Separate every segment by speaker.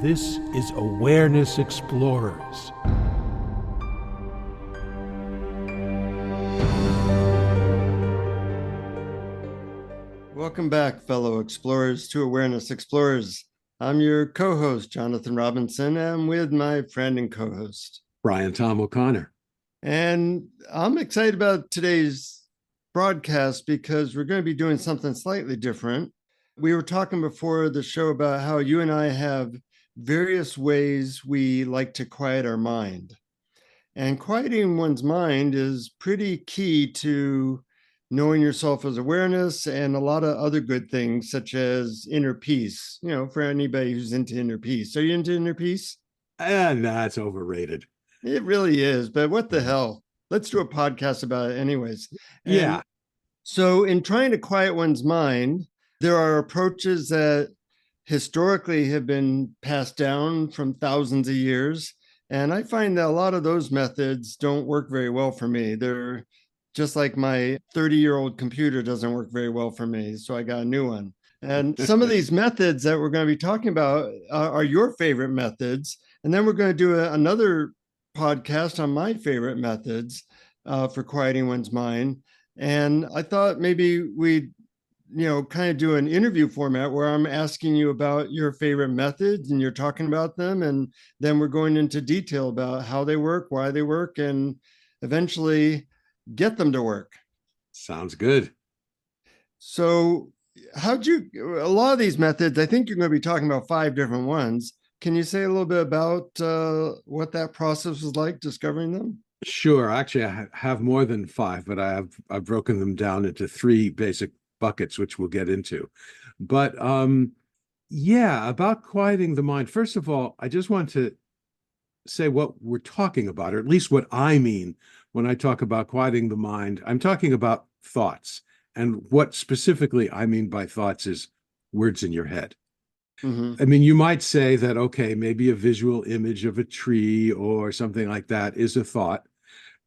Speaker 1: This is Awareness Explorers.
Speaker 2: Welcome back, fellow explorers, to Awareness Explorers. I'm your co-host, Jonathan Robinson, and I'm with my friend and co-host,
Speaker 3: Brian Tom O'Connor.
Speaker 2: And I'm excited about today's broadcast because we're going to be doing something slightly different. We were talking before the show about how you and I have various ways we like to quiet our mind. And quieting one's mind is pretty key to knowing yourself as awareness and a lot of other good things, such as inner peace, for anybody who's into inner peace. Are you into inner peace?
Speaker 3: Nah, it's overrated.
Speaker 2: It really is, but what the hell? Let's do a podcast about it anyways.
Speaker 3: Yeah.
Speaker 2: So in trying to quiet one's mind, there are approaches that historically have been passed down from thousands of years. And I find that a lot of those methods don't work very well for me. They're just like my 30-year-old computer doesn't work very well for me. So I got a new one. And some of these methods that we're going to be talking about are your favorite methods. And then we're going to do another podcast on my favorite methods for quieting one's mind. And I thought maybe we'd, kind of do an interview format where I'm asking you about your favorite methods and you're talking about them. And then we're going into detail about how they work, why they work, and eventually get them to work.
Speaker 3: Sounds good.
Speaker 2: So a lot of these methods, I think you're going to be talking about 5 different ones. Can you say a little bit about what that process was like discovering them?
Speaker 3: Sure. Actually, I have more than 5, but I've broken them down into 3 basic buckets, which we'll get into. But about quieting the mind. First of all, I just want to say what we're talking about, or at least what I mean when I talk about quieting the mind. I'm talking about thoughts. And what specifically I mean by thoughts is words in your head.
Speaker 2: Mm-hmm.
Speaker 3: I mean, you might say that, okay, maybe a visual image of a tree or something like that is a thought,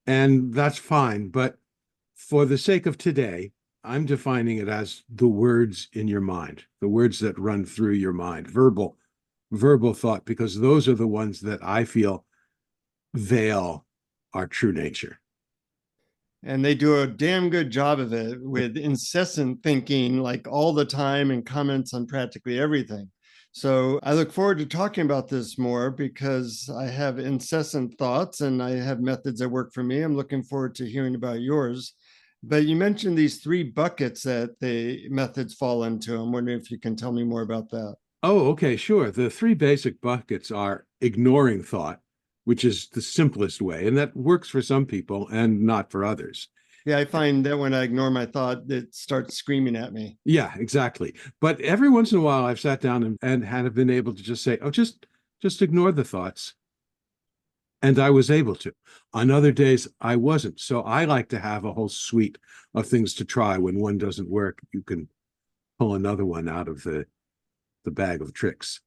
Speaker 3: and that's fine. But for the sake of today, I'm defining it as the words in your mind, the words that run through your mind, verbal thought, because those are the ones that I feel veil our true nature.
Speaker 2: And they do a damn good job of it with incessant thinking, like all the time, and comments on practically everything. So I look forward to talking about this more because I have incessant thoughts and I have methods that work for me. I'm looking forward to hearing about yours. But you mentioned these 3 buckets that the methods fall into. I'm wondering if you can tell me more about that.
Speaker 3: Oh, okay, sure. The 3 basic buckets are ignoring thought, which is the simplest way, and that works for some people and not for others.
Speaker 2: Yeah, I find that when I ignore my thought, it starts screaming at me.
Speaker 3: Yeah, exactly. But every once in a while, I've sat down and have been able to just say, oh, just ignore the thoughts. And I was able to. On other days, I wasn't. So I like to have a whole suite of things to try. When one doesn't work, you can pull another one out of the bag of tricks.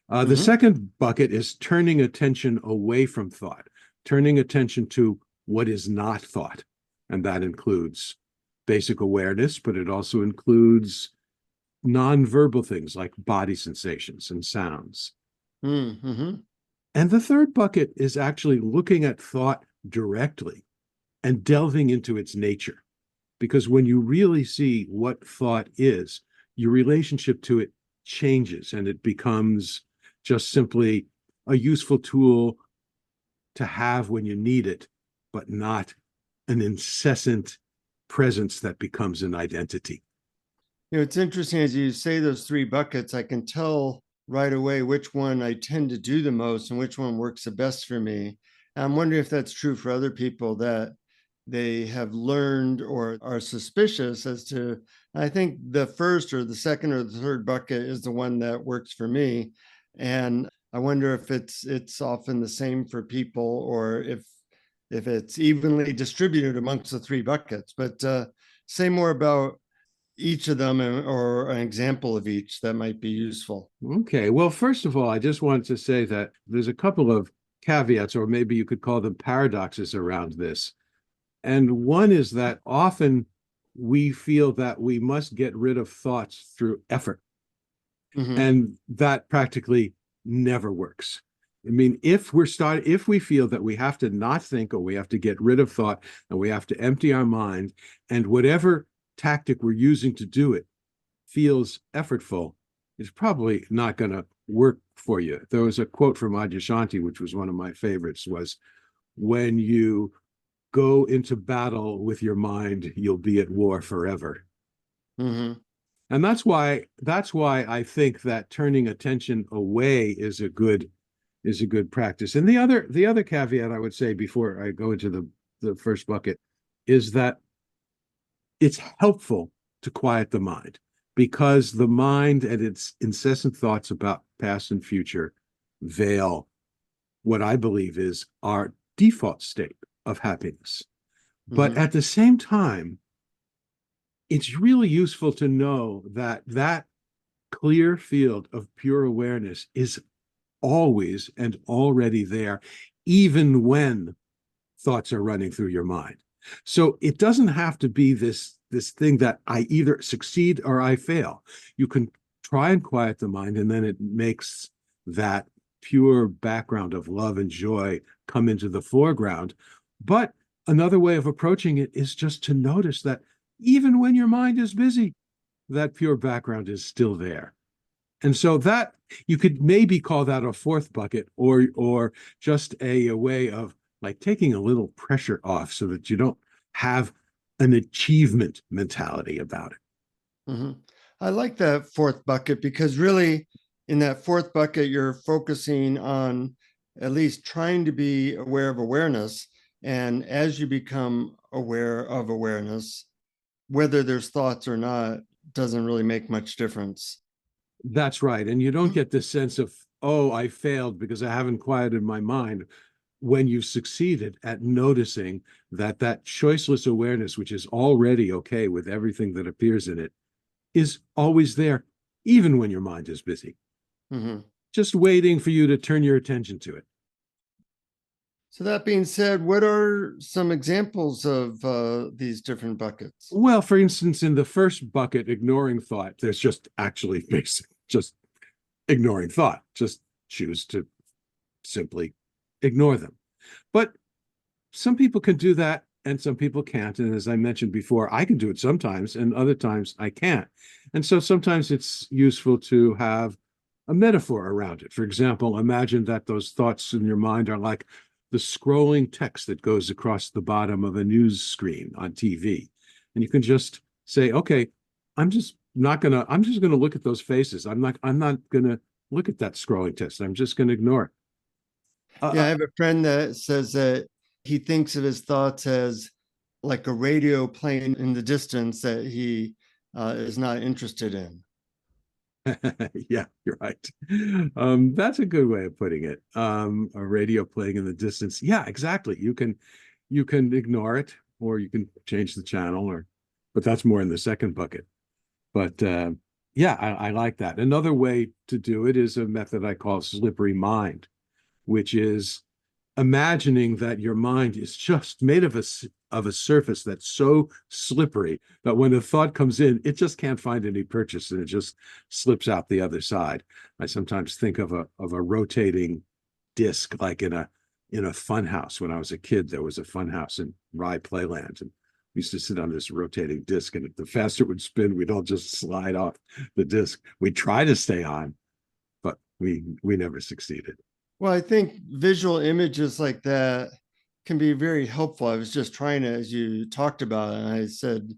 Speaker 3: The second bucket is turning attention away from thought, turning attention to what is not thought. And that includes basic awareness, but it also includes nonverbal things like body sensations and sounds.
Speaker 2: Mm-hmm.
Speaker 3: And the third bucket is actually looking at thought directly and delving into its nature. Because when you really see what thought is, your relationship to it changes and it becomes just simply a useful tool to have when you need it, but not an incessant presence that becomes an identity.
Speaker 2: It's interesting as you say those 3 buckets, I can tell right away which one I tend to do the most and which one works the best for me. And I'm wondering if that's true for other people, that they have learned or are suspicious as to, I think the first or the second or the third bucket is the one that works for me. And I wonder if it's often the same for people or if it's evenly distributed amongst the 3 buckets. But say more about each of them or an example of each that might be useful.
Speaker 3: Okay. Well, first of all, I just want to say that there's a couple of caveats, or maybe you could call them paradoxes around this. And one is that often we feel that we must get rid of thoughts through effort.
Speaker 2: Mm-hmm.
Speaker 3: And that practically never works. I mean, if we feel that we have to not think, or we have to get rid of thought, and we have to empty our mind, and whatever tactic we're using to do it feels effortful, it's probably not going to work for you. There was a quote from Adyashanti, which was one of my favorites, was, when you go into battle with your mind, you'll be at war forever.
Speaker 2: Mm-hmm.
Speaker 3: And that's why I think that turning attention away is a good practice. And the other caveat I would say before I go into the first bucket is that it's helpful to quiet the mind, because the mind and its incessant thoughts about past and future veil what I believe is our default state of happiness. But
Speaker 2: Mm-hmm.
Speaker 3: at the same time, it's really useful to know that that clear field of pure awareness is always and already there, even when thoughts are running through your mind. So it doesn't have to be this thing that I either succeed or I fail. You can try and quiet the mind, and then it makes that pure background of love and joy come into the foreground. But another way of approaching it is just to notice that even when your mind is busy, that pure background is still there. And so that you could maybe call that a fourth bucket, or just a way of like taking a little pressure off so that you don't have an achievement mentality about it.
Speaker 2: Mm-hmm. I like that fourth bucket, because really in that fourth bucket, you're focusing on at least trying to be aware of awareness. And as you become aware of awareness, whether there's thoughts or not doesn't really make much difference.
Speaker 3: That's right. And you don't get this sense of, oh, I failed because I haven't quieted my mind, when you've succeeded at noticing that that choiceless awareness, which is already okay with everything that appears in it, is always there, even when your mind is busy,
Speaker 2: Mm-hmm.
Speaker 3: just waiting for you to turn your attention to it.
Speaker 2: So that being said, what are some examples of these different buckets?
Speaker 3: Well, for instance, in the first bucket, ignoring thought, there's just actually just ignoring thought. Just choose to simply ignore them. But some people can do that and some people can't. And as I mentioned before, I can do it sometimes and other times I can't. And so sometimes it's useful to have a metaphor around it. For example, imagine that those thoughts in your mind are like the scrolling text that goes across the bottom of a news screen on TV. And you can just say, okay, I'm just gonna look at those faces. I'm not gonna look at that scrolling text. I'm just gonna ignore it.
Speaker 2: Yeah, I have a friend that says that he thinks of his thoughts as like a radio playing in the distance that he is not interested in.
Speaker 3: Yeah, you're right. That's a good way of putting it. A radio playing in the distance. Yeah, exactly. You can ignore it, or you can change the channel, but that's more in the second bucket. But yeah, I like that. Another way to do it is a method I call slippery mind, which is imagining that your mind is just made of a surface that's so slippery that when a thought comes in, it just can't find any purchase, and it just slips out the other side. I sometimes think of a rotating disc, like in a fun house. When I was a kid, there was a fun house in Rye Playland, and we used to sit on this rotating disc, and the faster it would spin, we'd all just slide off the disc. We'd try to stay on, but we never succeeded.
Speaker 2: Well, I think visual images like that can be very helpful. I was just trying to, as you talked about it, and I said,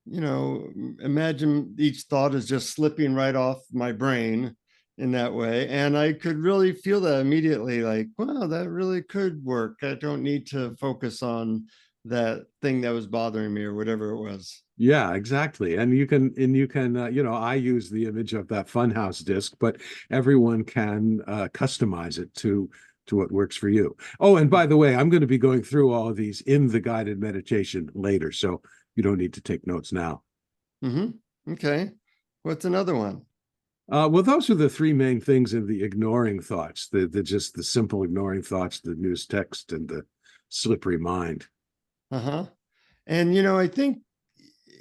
Speaker 2: imagine each thought is just slipping right off my brain in that way. And I could really feel that immediately, like, wow, that really could work. I don't need to focus on that thing that was bothering me or whatever it was.
Speaker 3: Yeah, exactly. And I use the image of that funhouse disc, but everyone can customize it to what works for you. Oh, and by the way, I'm going to be going through all of these in the guided meditation later, so you don't need to take notes now.
Speaker 2: Mm-hmm. Okay. What's another one?
Speaker 3: Well, those are the three main things in the ignoring thoughts, the simple ignoring thoughts, the news text, and the slippery mind.
Speaker 2: Uh-huh. And I think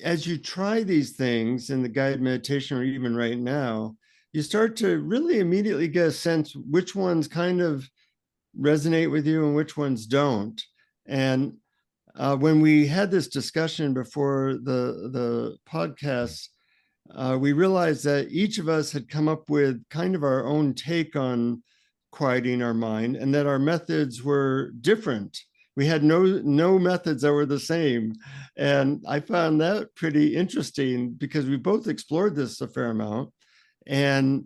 Speaker 2: as you try these things in the guided meditation, or even right now, you start to really immediately get a sense which ones kind of resonate with you and which ones don't. And when we had this discussion before the podcast, we realized that each of us had come up with kind of our own take on quieting our mind, and that our methods were different. We had no methods that were the same. And I found that pretty interesting because we both explored this a fair amount. And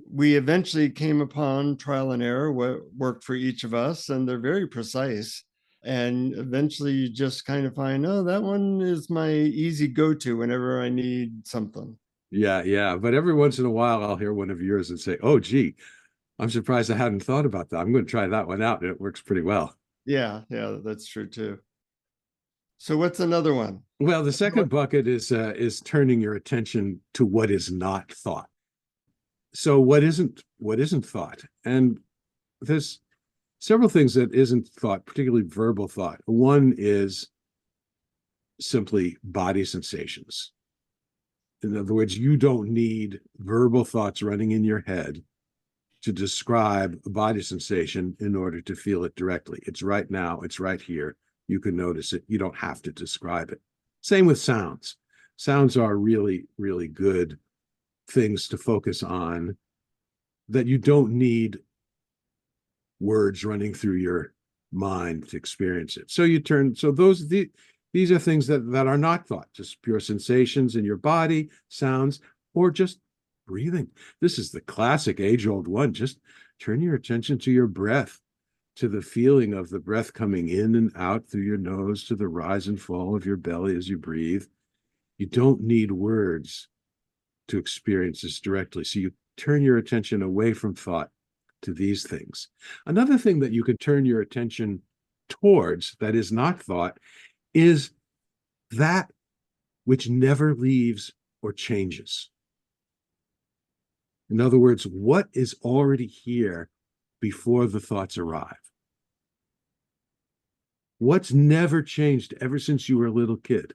Speaker 2: we eventually came upon trial and error, what worked for each of us, and they're very precise. And eventually you just kind of find, oh, that one is my easy go-to whenever I need something.
Speaker 3: Yeah, yeah. But every once in a while, I'll hear one of yours and say, "Oh, gee, I'm surprised I hadn't thought about that. I'm going to try that one out. And it works pretty well."
Speaker 2: Yeah, that's true too. So what's another one?
Speaker 3: Well, the second bucket is turning your attention to what is not thought. So what isn't thought? And there's several things that isn't thought, particularly verbal thought. One is simply body sensations. In other words, you don't need verbal thoughts running in your head to describe a body sensation in order to feel it directly. It's right now, it's right here. You can notice it. You don't have to describe it. Same with sounds. Sounds are really, really good things to focus on that you don't need words running through your mind to experience it. So these are things that are not thought, just pure sensations in your body, sounds, or just breathing. This is the classic age-old one. Just turn your attention to your breath, to the feeling of the breath coming in and out through your nose, to the rise and fall of your belly as you breathe. You don't need words to experience this directly. So you turn your attention away from thought to these things. Another thing that you can turn your attention towards that is not thought is that which never leaves or changes. In other words, what is already here before the thoughts arrive? What's never changed ever since you were a little kid?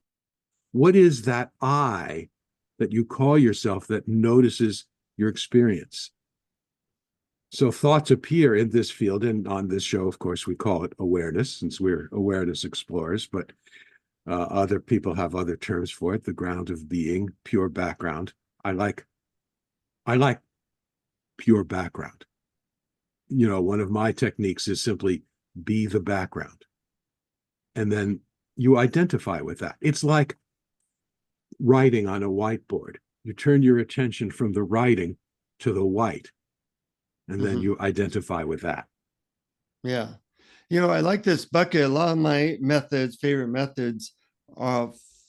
Speaker 3: What is that I that you call yourself that notices your experience? So thoughts appear in this field, and on this show, of course, we call it awareness, since we're awareness explorers, but other people have other terms for it, the ground of being, pure background. I like pure background. You know, one of my techniques is simply be the background. And then you identify with that. It's like writing on a whiteboard. You turn your attention from the writing to the white, and then you identify with that.
Speaker 2: Yeah. I like this bucket. A lot of my favorite methods,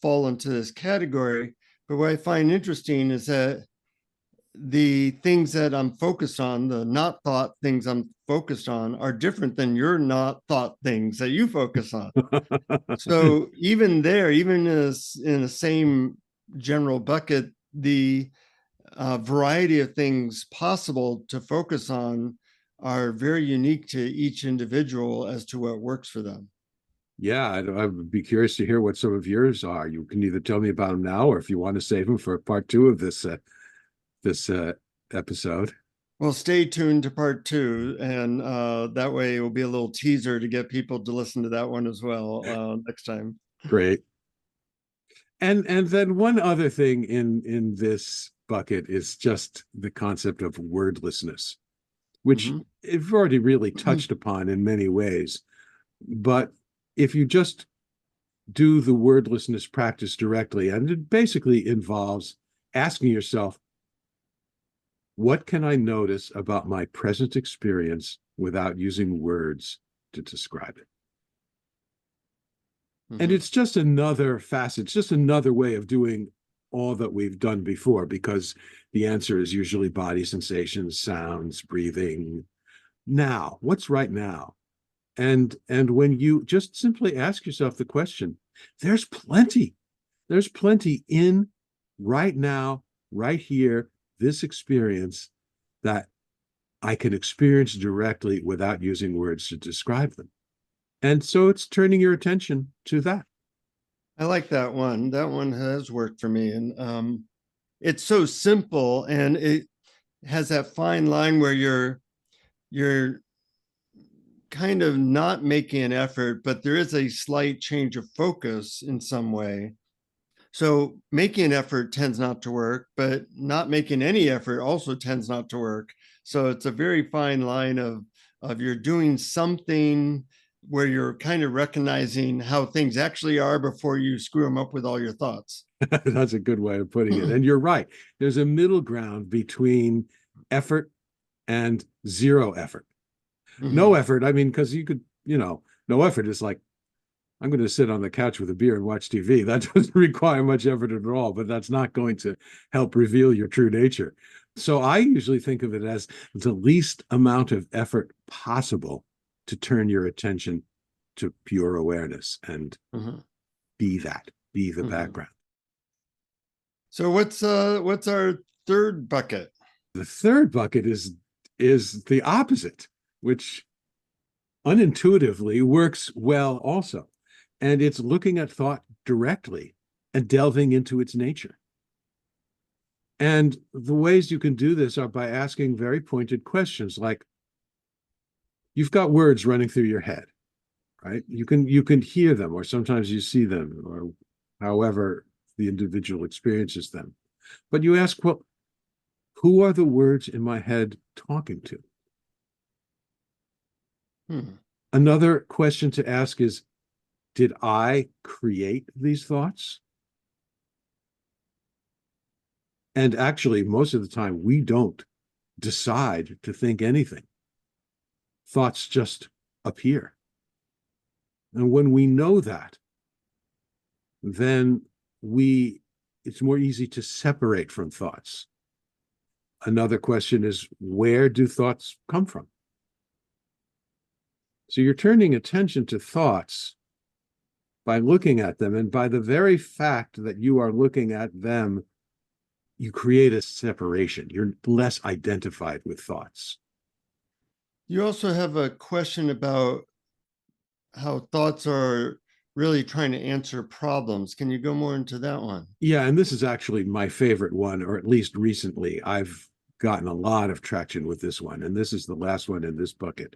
Speaker 2: fall into this category. But what I find interesting is that the things that I'm focused on, the not thought things I'm focused on, are different than your not thought things that you focus on. So even there, even in the same general bucket, the variety of things possible to focus on are very unique to each individual as to what works for them.
Speaker 3: Yeah, I would be curious to hear what some of yours are. You can either tell me about them now, or if you want to save them for part two of this episode.
Speaker 2: Well, stay tuned to part two, and that way it will be a little teaser to get people to listen to that one as well next time.
Speaker 3: Great. And then one other thing in this bucket is just the concept of wordlessness, which we've already really touched upon in many ways. But if you just do the wordlessness practice directly, and it basically involves asking yourself, what can I notice about my present experience without using words to describe it? And it's just another facet, it's just another way of doing all that we've done before, because the answer is usually body sensations, sounds, breathing. Now, what's right now? And when you just simply ask yourself the question, there's plenty in right now, right here, this experience that I can experience directly without using words to describe them. And so it's turning your attention to that.
Speaker 2: I like that one. That one has worked for me. And it's so simple, and has that fine line where you're kind of not making an effort, but there is a slight change of focus in some way. So making an effort tends not to work, but not making any effort also tends not to work. So it's a very fine line of you're doing something where you're kind of recognizing how things actually are before you screw them up with all your thoughts.
Speaker 3: That's a good way of putting it. And you're right. There's a middle ground between effort and zero effort. No effort. I mean, because you could, no effort is like, I'm going to sit on the couch with a beer and watch TV. That doesn't require much effort at all, but that's not going to help reveal your true nature. So I usually think of it as the least amount of effort possible to turn your attention to pure awareness and be the background.
Speaker 2: So what's our third bucket?
Speaker 3: The third bucket is the opposite, which unintuitively works well also. And it's looking at thought directly and delving into its nature. And the ways you can do this are by asking very pointed questions like, you've got words running through your head, right? You can hear them, or sometimes you see them, or however the individual experiences them. But you ask, well, who are the words in my head talking to? Another question to ask is, did I create these thoughts? And actually, most of the time, we don't decide to think anything. Thoughts just appear. And when we know that, then it's more easy to separate from thoughts. Another question is, where do thoughts come from? So you're turning attention to thoughts by looking at them, and by the very fact that you are looking at them, you create a separation. You're less identified with thoughts.
Speaker 2: You also have a question about how thoughts are really trying to answer problems. Can you go more into that one?
Speaker 3: Yeah, and this is actually my favorite one, or at least recently. I've gotten a lot of traction with this one, and this is the last one in this bucket,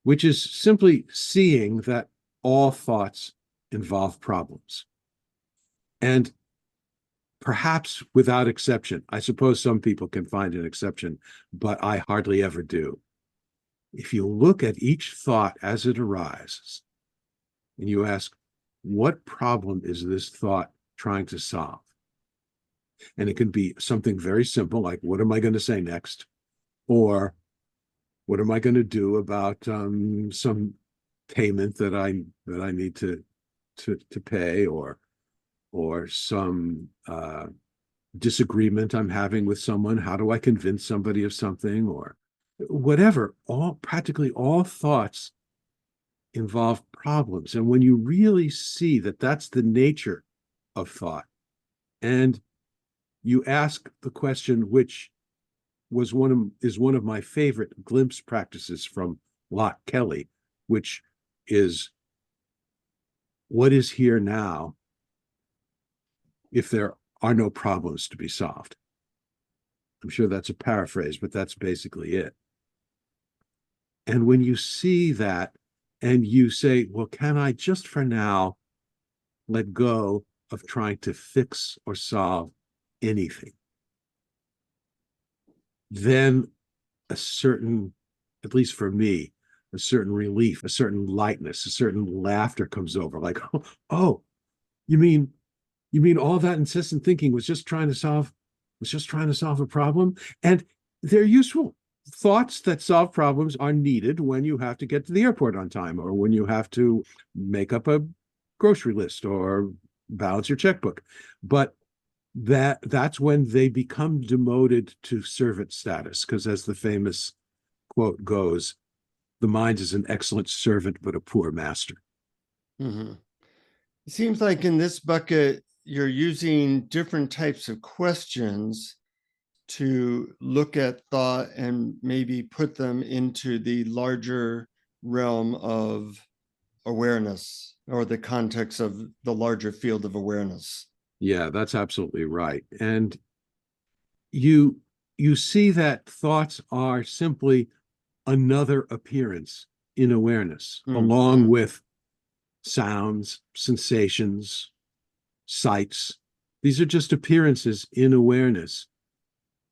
Speaker 3: which is simply seeing that all thoughts involve problems. And perhaps without exception, I suppose some people can find an exception, but I hardly ever do. If you look at each thought as it arises, and you ask, what problem is this thought trying to solve? And it can be something very simple, like, what am I going to say next? Or what am I going to do about some payment that I need to pay, or some disagreement I'm having with someone? How do I convince somebody of something, or whatever? Practically all thoughts involve problems. And when you really see that that's the nature of thought, and you ask the question, which is one of my favorite glimpse practices from Locke Kelly, which is, what is here now if there are no problems to be solved? I'm sure that's a paraphrase, but that's basically it. And when you see that and you say, well, can I just for now let go of trying to fix or solve anything? Then a certain, at least for me, a certain relief, a certain lightness, a certain laughter comes over, like, oh, you mean all that incessant thinking was just trying to solve a problem? And they're useful. Thoughts that solve problems are needed when you have to get to the airport on time, or when you have to make up a grocery list or balance your checkbook. But that's when they become demoted to servant status, because as the famous quote goes, the mind is an excellent servant, but a poor master.
Speaker 2: It seems like in this bucket, you're using different types of questions to look at thought and maybe put them into the larger realm of awareness, or the context of the larger field of awareness.
Speaker 3: Yeah, that's absolutely right. And you you see that thoughts are simply another appearance in awareness, along with sounds, sensations, sights. These are just appearances in awareness.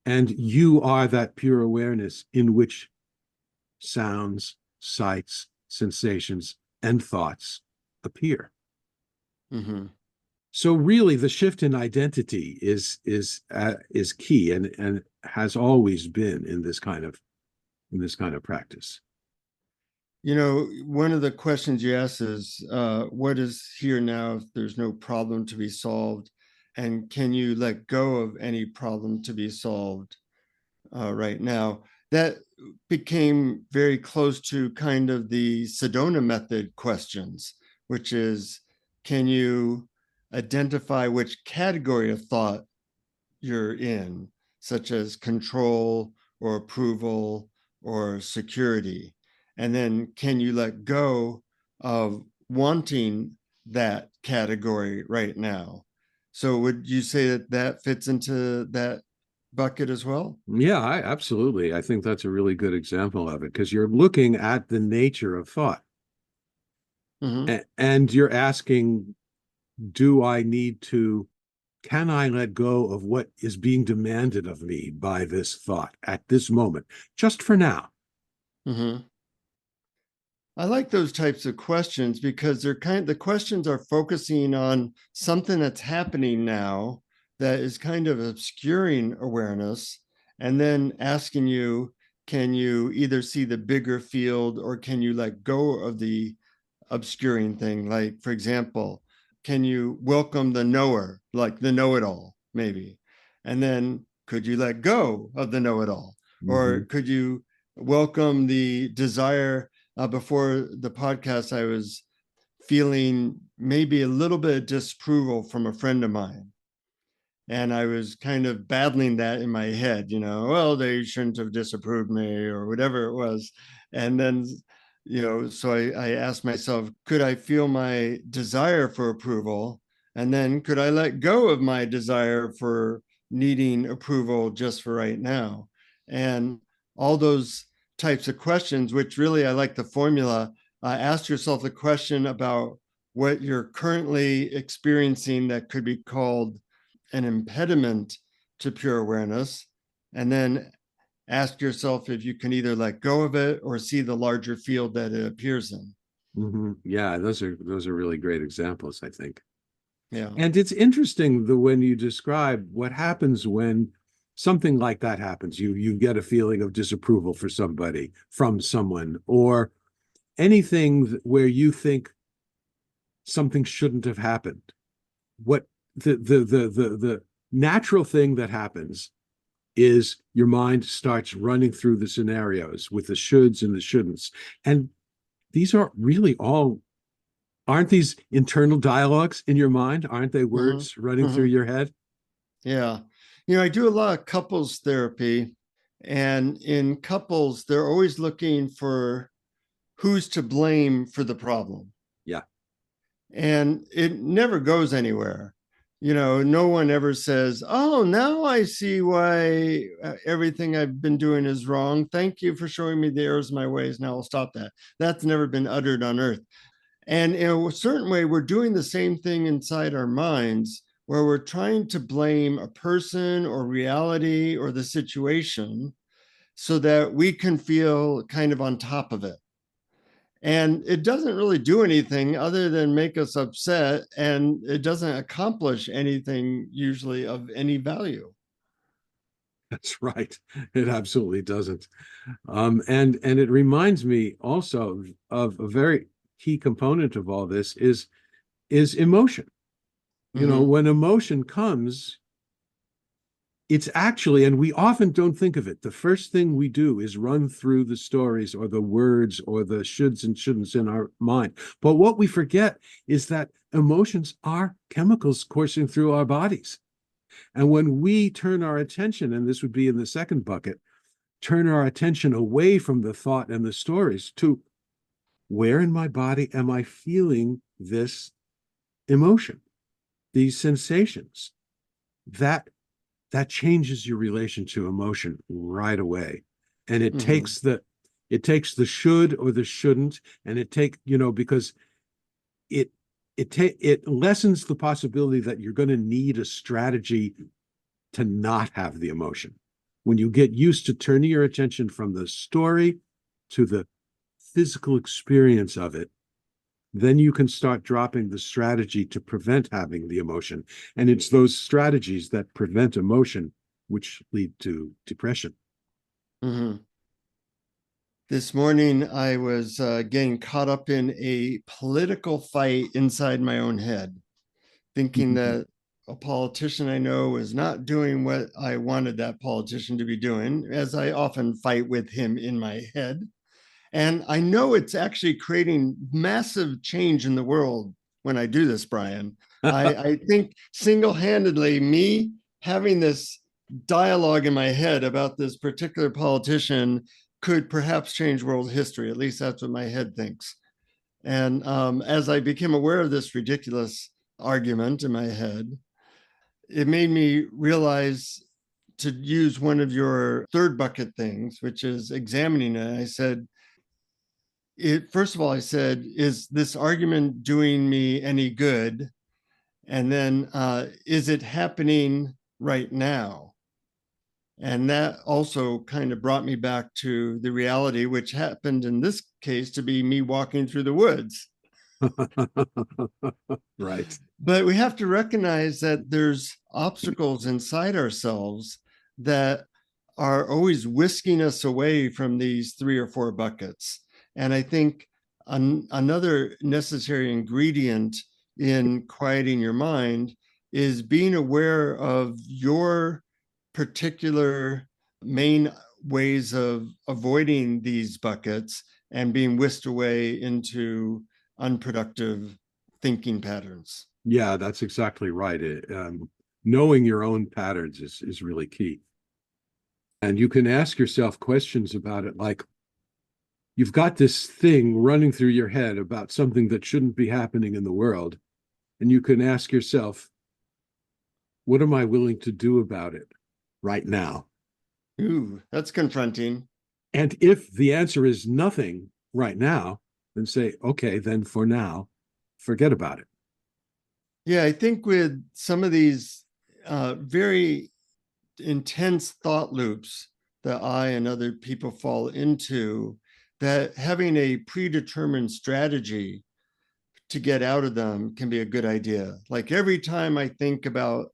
Speaker 3: And you are that pure awareness in which sounds, sights, sensations, and thoughts appear.
Speaker 2: Mm-hmm.
Speaker 3: So really, the shift in identity is key, and has always been in this kind of practice.
Speaker 2: You know, one of the questions you ask is, what is here now if there's no problem to be solved? And can you let go of any problem to be solved right now? That became very close to kind of the Sedona method questions, which is, can you identify which category of thought you're in, such as control or approval or security? And then can you let go of wanting that category right now? So would you say that that fits into that bucket as well?
Speaker 3: Yeah, absolutely. I think that's a really good example of it, because you're looking at the nature of thought,
Speaker 2: Mm-hmm.
Speaker 3: and you're asking, can I let go of what is being demanded of me by this thought at this moment, just for now?
Speaker 2: Mm-hmm. I like those types of questions because the questions are focusing on something that's happening now that is kind of obscuring awareness, and then asking you, can you either see the bigger field or can you let go of the obscuring thing? Like, for example, can you welcome the knower, like the know-it-all, maybe? And then could you let go of the know-it-all? Or
Speaker 3: Mm-hmm.
Speaker 2: could you welcome the desire? Before the podcast, I was feeling maybe a little bit of disapproval from a friend of mine. And I was kind of battling that in my head, well, they shouldn't have disapproved me or whatever it was. And then, so I asked myself, could I feel my desire for approval? And then could I let go of my desire for needing approval just for right now? And all those types of questions, which really I like the formula. Ask yourself the question about what you're currently experiencing that could be called an impediment to pure awareness, and then ask yourself if you can either let go of it or see the larger field that it appears in.
Speaker 3: Mm-hmm. Yeah, those are really great examples, I think.
Speaker 2: Yeah.
Speaker 3: And it's interesting when you describe what happens when something like that happens. You get a feeling of disapproval from someone, or anything where you think something shouldn't have happened. What the natural thing that happens is your mind starts running through the scenarios with the shoulds and the shouldn'ts. And these are really aren't these internal dialogues in your mind? Aren't they
Speaker 2: Mm-hmm.
Speaker 3: words running through
Speaker 2: Mm-hmm.
Speaker 3: your head?
Speaker 2: Yeah. I do a lot of couples therapy, and in couples, they're always looking for who's to blame for the problem.
Speaker 3: Yeah.
Speaker 2: And it never goes anywhere. No one ever says, oh, now I see why everything I've been doing is wrong. Thank you for showing me the errors of my ways. Now I'll stop that. That's never been uttered on earth. And in a certain way, we're doing the same thing inside our minds, where we're trying to blame a person or reality or the situation so that we can feel kind of on top of it. And it doesn't really do anything other than make us upset, and it doesn't accomplish anything usually of any value.
Speaker 3: That's right. It absolutely doesn't. And it reminds me also of a very key component of all this is emotion.
Speaker 2: Mm-hmm.
Speaker 3: When emotion comes, it's actually, and we often don't think of it, the first thing we do is run through the stories or the words or the shoulds and shouldn'ts in our mind. But what we forget is that emotions are chemicals coursing through our bodies. And when we turn our attention, and this would be in the second bucket, turn our attention away from the thought and the stories to, where in my body am I feeling this emotion, these sensations? that changes your relation to emotion right away. And it
Speaker 2: Hmm.
Speaker 3: takes the should or the shouldn't, and because it lessens the possibility that you're going to need a strategy to not have the emotion. When you get used to turning your attention from the story to the physical experience of it, then you can start dropping the strategy to prevent having the emotion. And it's those strategies that prevent emotion which lead to depression.
Speaker 2: Hmm. This morning, I was getting caught up in a political fight inside my own head, thinking that a politician I know was not doing what I wanted that politician to be doing, as I often fight with him in my head. And I know it's actually creating massive change in the world when I do this, Brian. I think single-handedly, me having this dialogue in my head about this particular politician could perhaps change world history. At least that's what my head thinks. And as I became aware of this ridiculous argument in my head, it made me realize to use one of your third bucket things, which is examining it. I said, first of all, I said, is this argument doing me any good? And then, is it happening right now? And that also kind of brought me back to the reality, which happened in this case to be me walking through the woods.
Speaker 3: Right.
Speaker 2: But we have to recognize that there's obstacles inside ourselves that are always whisking us away from these three or four buckets. And I think another necessary ingredient in quieting your mind is being aware of your particular main ways of avoiding these buckets and being whisked away into unproductive thinking patterns.
Speaker 3: Yeah, that's exactly right. Knowing your own patterns is really key. And you can ask yourself questions about it, like you've got this thing running through your head about something that shouldn't be happening in the world. And you can ask yourself, what am I willing to do about it right now?
Speaker 2: Ooh, that's confronting.
Speaker 3: And if the answer is nothing right now, then say, okay, then for now, forget about it.
Speaker 2: Yeah, I think with some of these very intense thought loops that I and other people fall into, that having a predetermined strategy to get out of them can be a good idea. Like every time I think about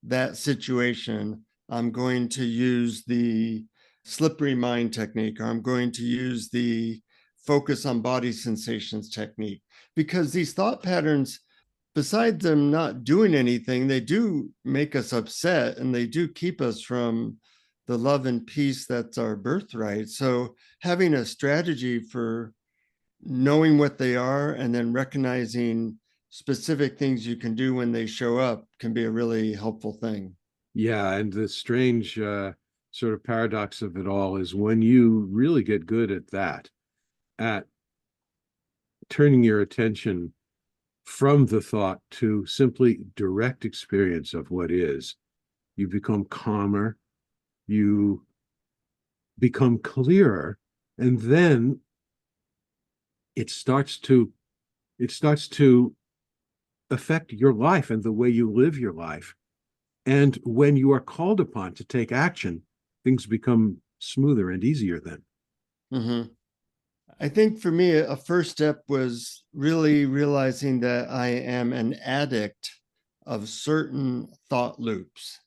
Speaker 2: that situation, I'm going to use the slippery mind technique, or I'm going to use the focus on body sensations technique, because these thought patterns, besides them not doing anything, they do make us upset and they do keep us from the love and peace that's our birthright. So having a strategy for knowing what they are and then recognizing specific things you can do when they show up can be a really helpful thing.
Speaker 3: Yeah, and the strange sort of paradox of it all is when you really get good at that, at turning your attention from the thought to simply direct experience of what is, you become calmer, you become clearer, and then it starts to it starts to affect your life and the way you live your life. And when you are called upon to take action, things become smoother and easier then.
Speaker 2: Mm-hmm. I think for me, a first step was really realizing that I am an addict of certain thought loops.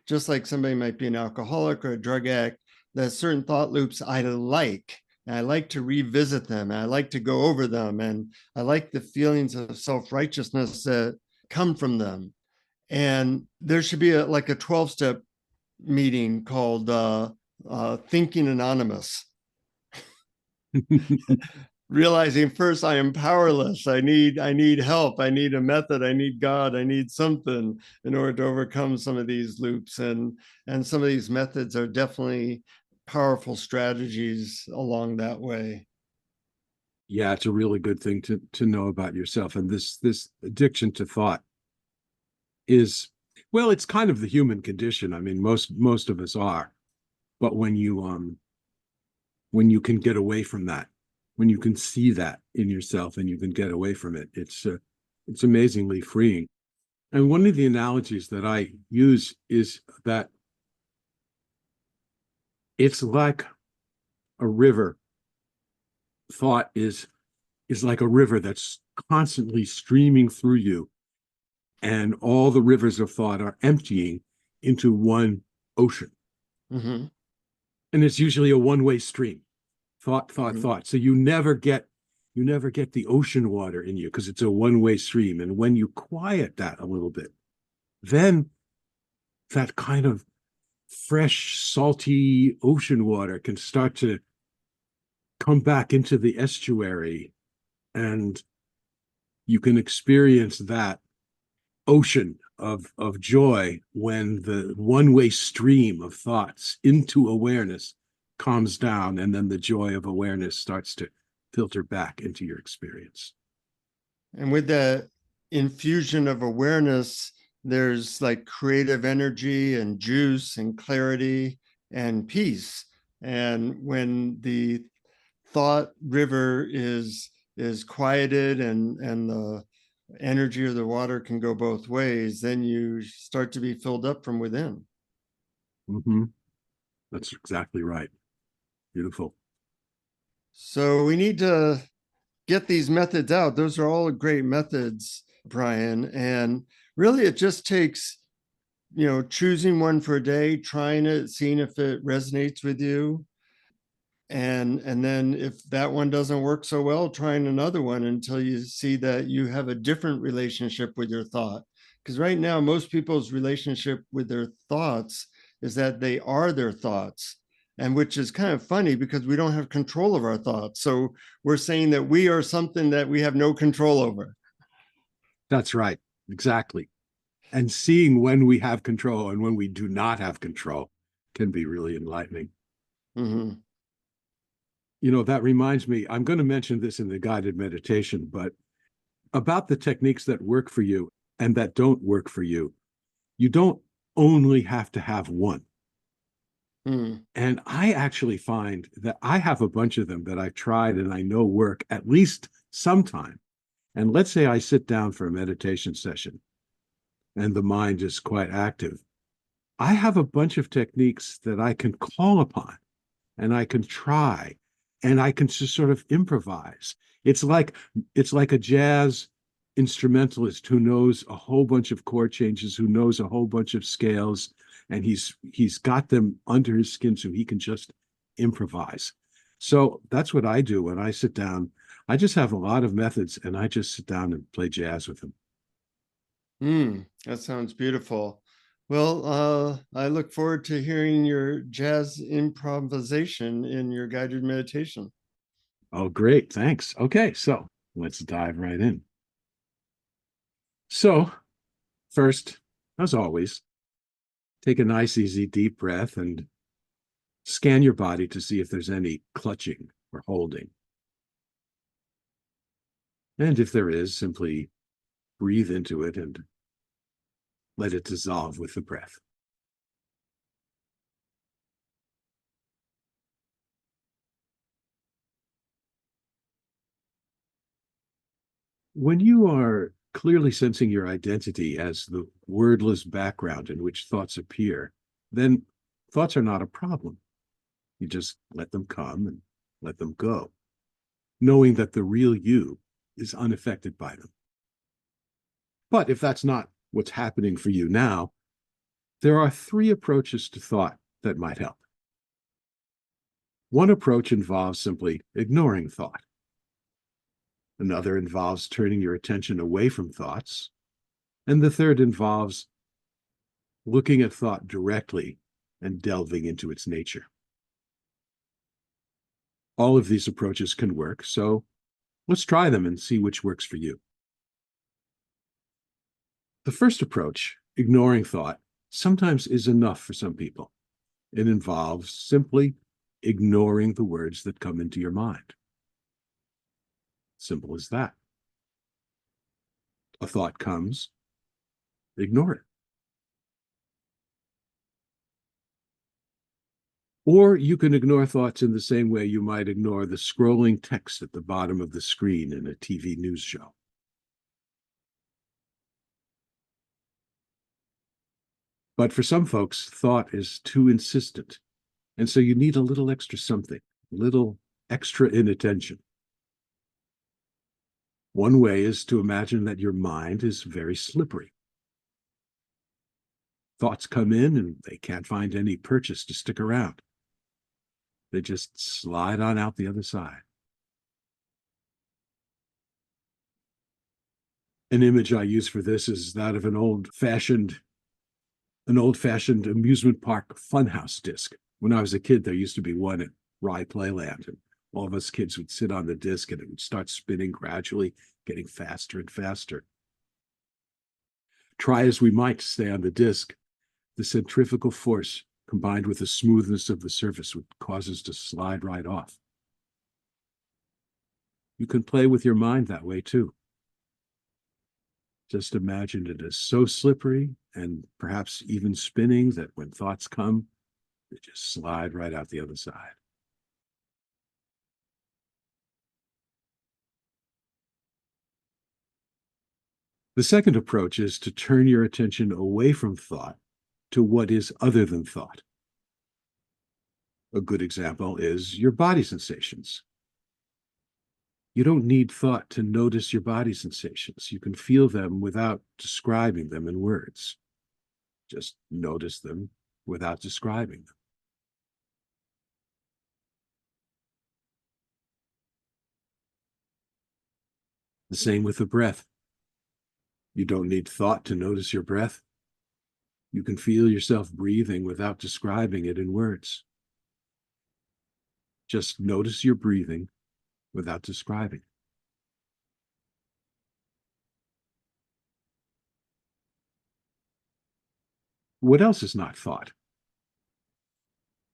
Speaker 2: Just like somebody might be an alcoholic or a drug addict, there's certain thought loops I like. And I like to revisit them. And I like to go over them. And I like the feelings of self-righteousness that come from them. And there should be like a 12-step meeting called Thinking Anonymous. Realizing first I am powerless. I need help. I need a method. I need God. I need something in order to overcome some of these loops. And some of these methods are definitely powerful strategies along that way.
Speaker 3: Yeah, it's a really good thing to know about yourself. And this addiction to thought is Well, it's kind of the human condition. I mean, most of us are. But when you can get away from that, when you can see that in yourself and you can get away from it, it's amazingly freeing. And one of the analogies that I use is that it's like a river. Thought is like a river that's constantly streaming through you, and all the rivers of thought are emptying into one ocean.
Speaker 2: Mm-hmm.
Speaker 3: And it's usually a one-way stream. Thought, thought,
Speaker 2: Mm-hmm.
Speaker 3: thought. So you never get the ocean water in you because it's a one-way stream. And when you quiet that a little bit, then that kind of fresh, salty ocean water can start to come back into the estuary, and you can experience that ocean of joy when the one-way stream of thoughts into awareness calms down, and then the joy of awareness starts to filter back into your experience.
Speaker 2: And with the infusion of awareness, there's like creative energy and juice and clarity and peace. And when the thought river is quieted and the energy of the water can go both ways, then you start to be filled up from within.
Speaker 3: Mm-hmm. That's exactly right. Beautiful.
Speaker 2: So we need to get these methods out. Those are all great methods, Brian. And really, it just takes, choosing one for a day, trying it, seeing if it resonates with you. And then if that one doesn't work so well, trying another one until you see that you have a different relationship with your thought. Because right now, most people's relationship with their thoughts is that they are their thoughts. And which is kind of funny because we don't have control of our thoughts. So we're saying that we are something that we have no control over.
Speaker 3: That's right. Exactly. And seeing when we have control and when we do not have control can be really enlightening.
Speaker 2: Mm-hmm.
Speaker 3: That reminds me, I'm going to mention this in the guided meditation, but about the techniques that work for you and that don't work for you, you don't only have to have one.
Speaker 2: Mm.
Speaker 3: And I actually find that I have a bunch of them that I've tried and I know work at least sometime. And let's say I sit down for a meditation session and the mind is quite active. I have a bunch of techniques that I can call upon and I can try and I can just sort of improvise. It's like a jazz instrumentalist who knows a whole bunch of chord changes, who knows a whole bunch of scales, and he's got them under his skin so he can just improvise. So that's what I do when I sit down. I just have a lot of methods and I just sit down and play jazz with them.
Speaker 2: That sounds beautiful. Well, I look forward to hearing your jazz improvisation in your guided meditation.
Speaker 3: Oh, great. Thanks. Okay, so let's dive right in. So, first, as always, take a nice, easy, deep breath and scan your body to see if there's any clutching or holding. And if there is, simply breathe into it and let it dissolve with the breath. When you are clearly sensing your identity as the wordless background in which thoughts appear, then thoughts are not a problem. You just let them come and let them go, knowing that the real you is unaffected by them. But if that's not what's happening for you now, there are three approaches to thought that might help. One approach involves simply ignoring thought. Another involves turning your attention away from thoughts. And the third involves looking at thought directly and delving into its nature. All of these approaches can work, so let's try them and see which works for you. The first approach, ignoring thought, sometimes is enough for some people. It involves simply ignoring the words that come into your mind. Simple as that. A thought comes, ignore it. Or you can ignore thoughts in the same way you might ignore the scrolling text at the bottom of the screen in a TV news show. But for some folks, thought is too insistent. And so you need a little extra something, a little extra inattention. One way is to imagine that your mind is very slippery. Thoughts come in and they can't find any purchase to stick around. They just slide on out the other side. An image I use for this is that of an old-fashioned amusement park funhouse disc. When I was a kid, there used to be one at Rye Playland, and all of us kids would sit on the disc and it would start spinning gradually, getting faster and faster. Try as we might to stay on the disc, the centrifugal force combined with the smoothness of the surface would cause us to slide right off. You can play with your mind that way too. Just imagine it as so slippery and perhaps even spinning that when thoughts come, they just slide right out the other side. The second approach is to turn your attention away from thought to what is other than thought. A good example is your body sensations. You don't need thought to notice your body sensations. You can feel them without describing them in words. Just notice them without describing them. The same with the breath. You don't need thought to notice your breath. You can feel yourself breathing without describing it in words. Just notice your breathing without describing. What else is not thought?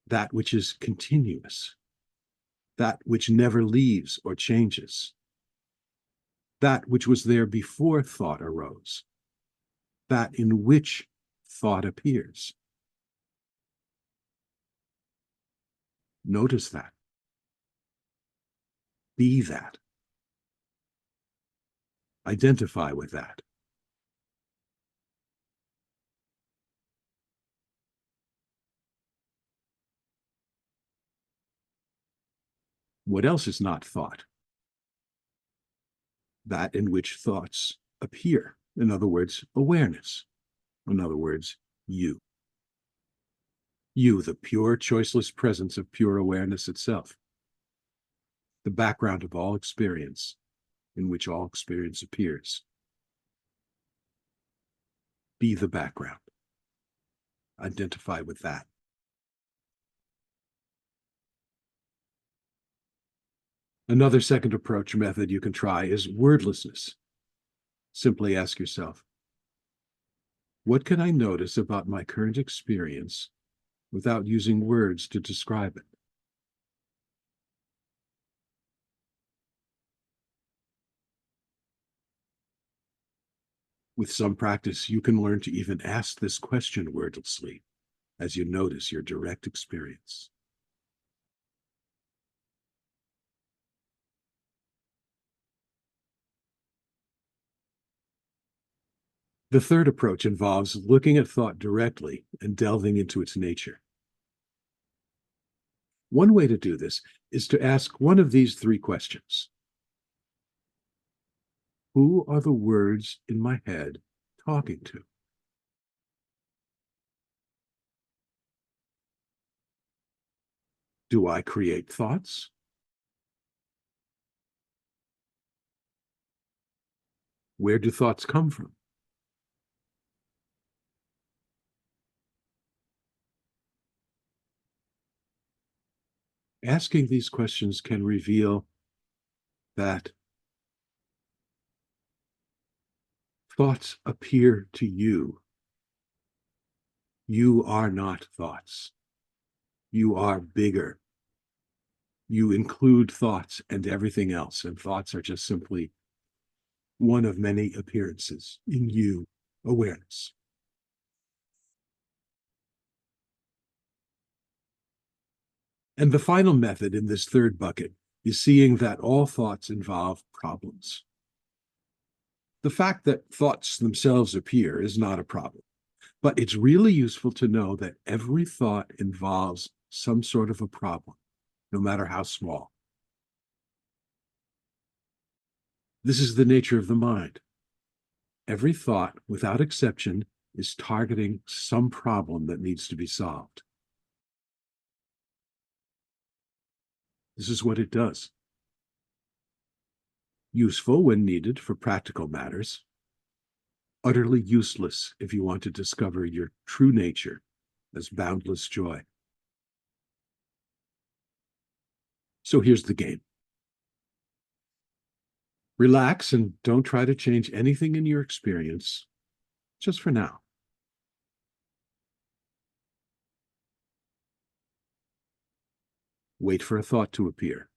Speaker 3: That which is continuous, that which never leaves or changes, that which was there before thought arose, that in which thought appears. Notice that. Be that. Identify with that. What else is not thought? That in which thoughts appear. In other words, awareness. In other words, you. You, the pure, choiceless presence of pure awareness itself. The background of all experience, in which all experience appears. Be the background. Identify with that. Another second approach method you can try is wordlessness. Simply ask yourself, what can I notice about my current experience without using words to describe it? With some practice, you can learn to even ask this question wordlessly as you notice your direct experience. The third approach involves looking at thought directly and delving into its nature. One way to do this is to ask one of these three questions. Who are the words in my head talking to? Do I create thoughts? Where do thoughts come from? Asking these questions can reveal that thoughts appear to you. You are not thoughts. You are bigger. You include thoughts and everything else, and thoughts are just simply one of many appearances in you, awareness. And the final method in this third bucket is seeing that all thoughts involve problems. The fact that thoughts themselves appear is not a problem, but it's really useful to know that every thought involves some sort of a problem, no matter how small. This is the nature of the mind. Every thought, without exception, is targeting some problem that needs to be solved. This is what it does. Useful when needed for practical matters. Utterly useless if you want to discover your true nature as boundless joy. So here's the game. Relax and don't try to change anything in your experience, just for now. Wait for a thought to appear.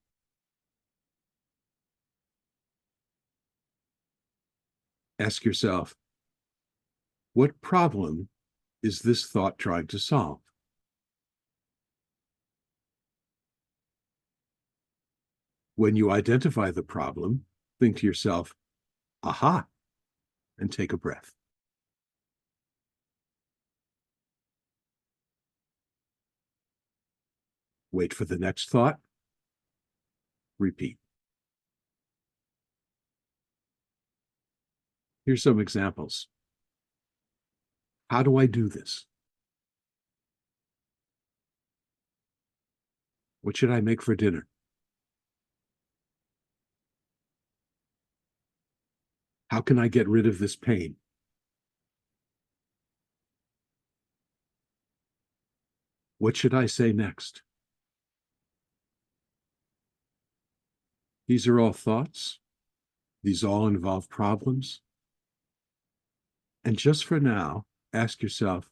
Speaker 3: Ask yourself, what problem is this thought trying to solve? When you identify the problem, think to yourself, aha, and take a breath. Wait for the next thought. Repeat. Here's some examples. How do I do this? What should I make for dinner? How can I get rid of this pain? What should I say next? These are all thoughts. These all involve problems. And just for now, ask yourself,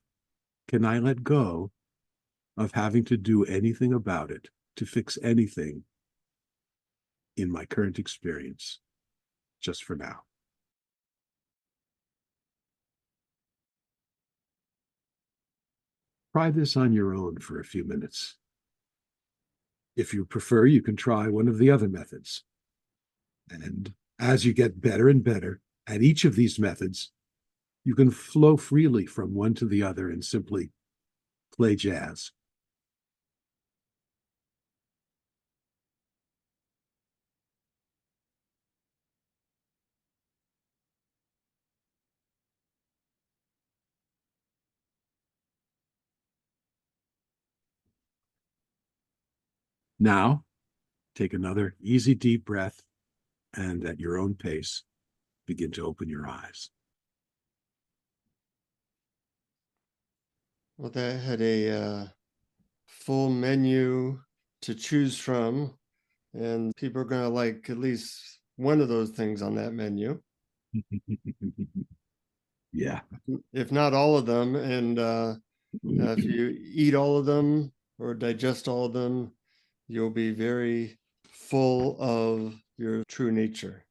Speaker 3: can I let go of having to do anything about it, to fix anything in my current experience, just for now? Try this on your own for a few minutes. If you prefer, you can try one of the other methods. And as you get better and better at each of these methods, you can flow freely from one to the other and simply play jazz. Now, take another easy, deep breath, and at your own pace, begin to open your eyes.
Speaker 2: Well, that had a full menu to choose from, and people are going to like at least one of those things on that menu.
Speaker 3: Yeah.
Speaker 2: If not all of them. And if you eat all of them or digest all of them, you'll be very full of your true nature.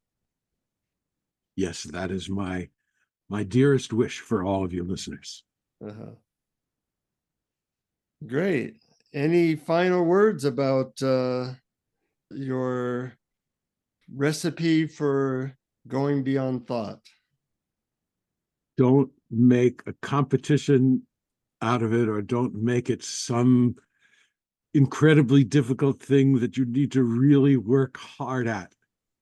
Speaker 3: Yes, that is my dearest wish for all of your listeners.
Speaker 2: Great. Any final words about your recipe for going beyond thought?
Speaker 3: Don't make a competition out of it, or don't make it some incredibly difficult thing that you need to really work hard at.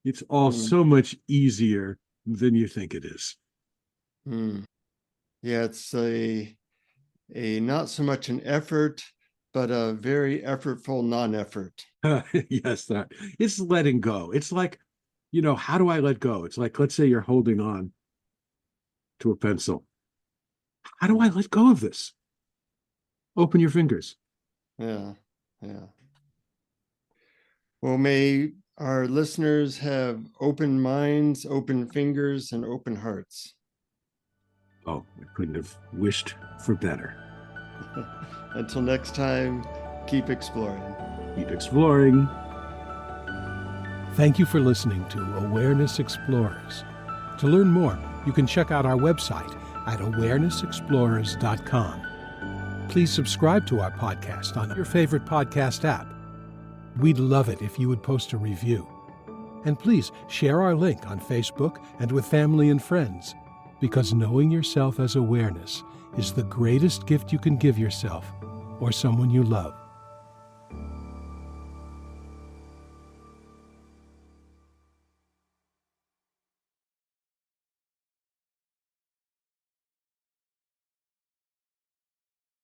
Speaker 3: It's all so much easier than you think it is.
Speaker 2: Yeah, it's a not so much an effort, but a very effortful non-effort.
Speaker 3: Yes, that it's letting go. It's like, how do I let go? It's like, let's say you're holding on to a pencil. How do I let go of this? Open your fingers.
Speaker 2: Yeah. Well, may our listeners have open minds, open fingers, and open hearts.
Speaker 3: Oh, I couldn't have wished for better.
Speaker 2: Until next time, keep exploring.
Speaker 3: Keep exploring.
Speaker 1: Thank you for listening to Awareness Explorers. To learn more, you can check out our website at awarenessexplorers.com. Please subscribe to our podcast on your favorite podcast app We'd love it if you would post a review. And please share our link on Facebook and with family and friends, because knowing yourself as awareness is the greatest gift you can give yourself or someone you love.